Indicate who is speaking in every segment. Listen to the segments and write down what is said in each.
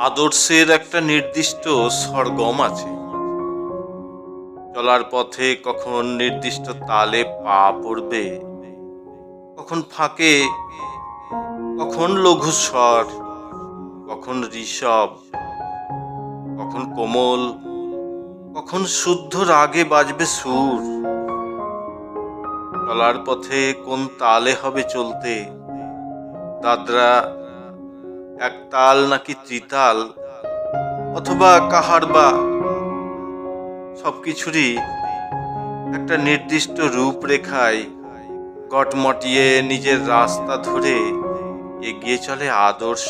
Speaker 1: আদর্শের একটা নির্দিষ্ট সরগম আছে। চলার পথে কখন নির্দিষ্ট তালে পা পড়বে, কখন ফাঁকে, কখন লঘু স্বর, কখন ঋষভ, কখন কোমল, কখন শুদ্ধ রাগে বাজবে সুর। চলার পথে কোন তালে হবে চলতে, দাদরা একতাল নাকি ত্রিতাল, অথবা কাহার বা, সবকিছুরই একটা নির্দিষ্ট রূপরেখায় গটমটিয়ে নিজের রাস্তা ধরে এগিয়ে চলে আদর্শ।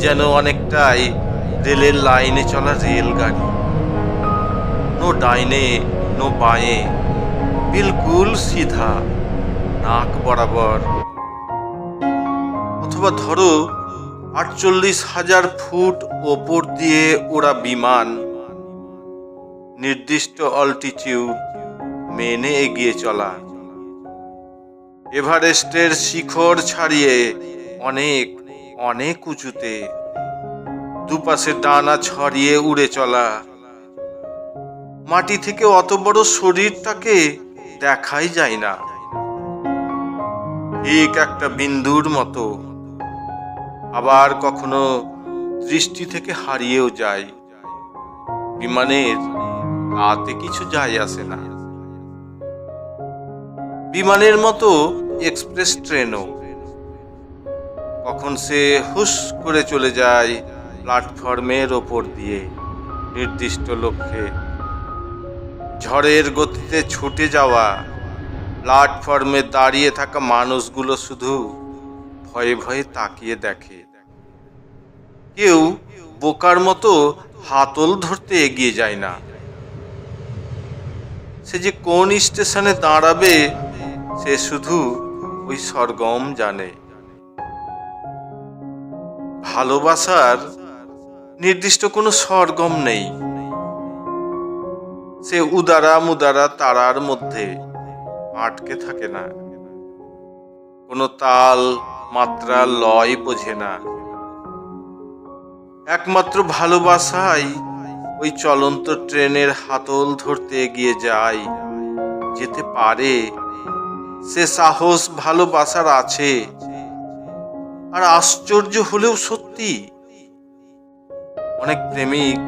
Speaker 1: যেন অনেকটাই রেলের লাইনে চলা রেলগাড়ি, নো ডাইনে নো বাঁয়ে, বিলকুল সিধা, নাক বরাবর। অথবা ধরো 48,000 ফুট ওপর দিয়ে ওরা বিমান, নির্দিষ্ট অল্টিটিউড মেনে এগিয়ে চলা। এভারেস্টের শিখর ছাড়িয়ে অনেক অনেক উঁচুতে, দুপাশে ডানা ছড়িয়ে উড়ে চলা। মাটি থেকে অত বড় শরীরটাকে দেখাই যায় না, ঠিক একটা বিন্দুর মতো। আবার কখনো দৃষ্টি থেকে হারিয়েও যায়। বিমানের তাতে কিছু যায় আসে না। বিমানের মতো এক্সপ্রেস ট্রেনও কখন সে হুশ করে চলে যায় প্ল্যাটফর্মের ওপর দিয়ে নির্দিষ্ট লক্ষ্যে। ঝড়ের গতিতে ছুটে যাওয়া প্ল্যাটফর্মে দাঁড়িয়ে থাকা মানুষগুলো শুধু ভয়ে ভয়ে তাকিয়ে দেখে। কেউ বোকার মতো হাতল ধরতে এগিয়ে যায় না। সে যে কোন স্টেশনে দাঁড়াবে সে শুধু ওই সরগম জানে। ভালোবাসার নির্দিষ্ট কোনো সরগম নেই। সে উদারা মুদারা তারার মধ্যে আটকে থাকে না, কোনো তাল মাত্রা লয় বোঝে না। একমাত্র ভালোবাসাই ওই চলন্ত ট্রেনের হাতল ধরতে এগিয়ে যায়, যেতে পারে। সে সাহস ভালোবাসার আছে। আর আশ্চর্য হলেও সত্যি, অনেক প্রেমিক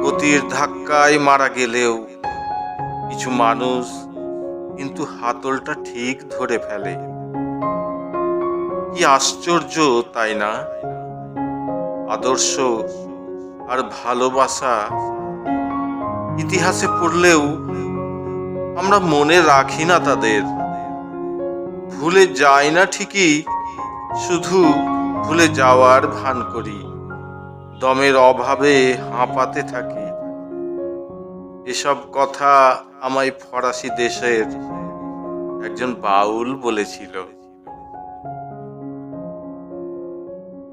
Speaker 1: গতির ধাক্কায় মারা গেলেও কিছু মানুষ কিন্তু হাতলটা ঠিক ধরে ফেলে। কি আশ্চর্য, তাই না? আদর্শ আর ভালোবাসা ইতিহাসে পড়লেও আমরা মনে রাখি না তাদের। ভুলে যাই না ঠিকই, শুধু ভুলে যাওয়ার ভান করি। দমের অভাবে হাঁপাতে থাকি। এসব কথা আমায় ফরাসি দেশের একজন বাউল বলেছিল।